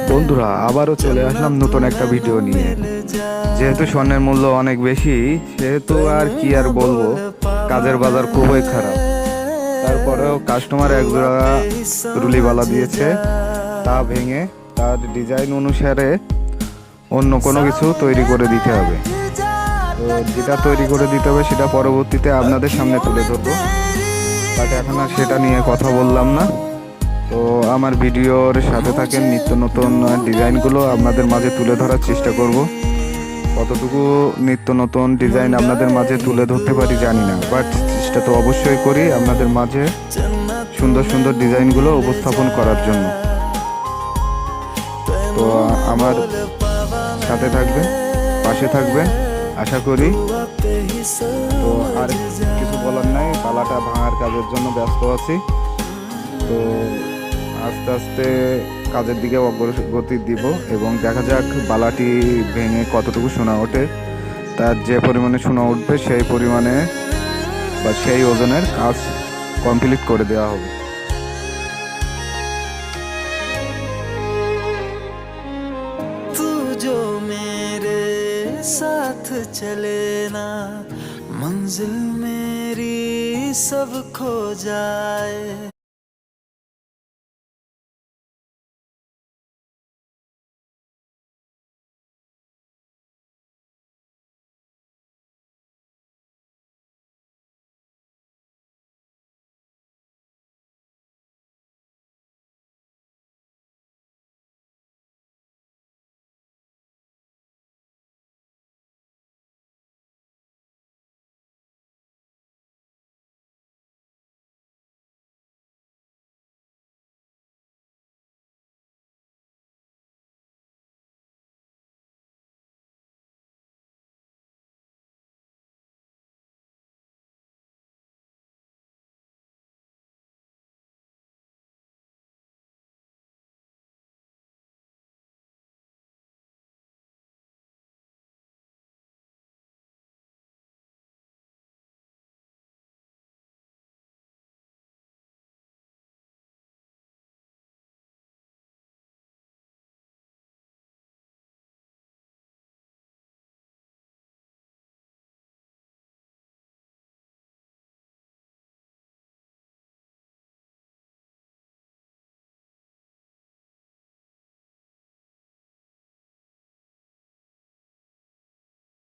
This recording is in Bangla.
বন্ধুরা, আবারও চলে আসলাম নতুন একটা ভিডিও নিয়ে। যেহেতু স্বর্ণের মূল্য অনেক বেশি, সেহেতু আর কি আর বলবো, কাজের বাজার খুবই খারাপ। তারপরেও কাস্টমার এক জোড়া রুলিবালা দিয়েছে, তা ভেঙে তার ডিজাইন অনুসারে অন্য কোনো কিছু তৈরি করে দিতে হবে। তো যেটা তৈরি করে দিতে হবে সেটা পরবর্তীতে আপনাদের সামনে তুলে ধরবো, বাট এখন আর সেটা নিয়ে কথা বললাম না। তো আমার ভিডিওর সাথে থাকেন, নিত্য নতুন ডিজাইনগুলো আপনাদের মাঝে তুলে ধরার চেষ্টা করব। কতটুকু নিত্য নতুন ডিজাইন আপনাদের মাঝে তুলে ধরতে পারি জানি না, বাট চেষ্টা তো অবশ্যই করি আপনাদের মাঝে সুন্দর সুন্দর ডিজাইনগুলো উপস্থাপন করার জন্য। তো আমার সাথে থাকবেন, পাশে থাকবেন আশা করি। তো আর কিছু বলার নাই, পালাটা ভাঙার কাজের জন্য ব্যস্ত আছি। তো আস্তে আস্তে কাজের দিকে অগ্রগতি দিব এবং দেখা যাক বালাটি ভেঙে কতটুকু সোনা ওঠে। তার যে পরিমাণে সোনা উঠবে সেই পরিমাণে বা সেই ওজনের কাজ কমপ্লিট করে দেওয়া হবে। तू जो मेरे साथ चले ना, मंजिल मेरी सब खो जाए।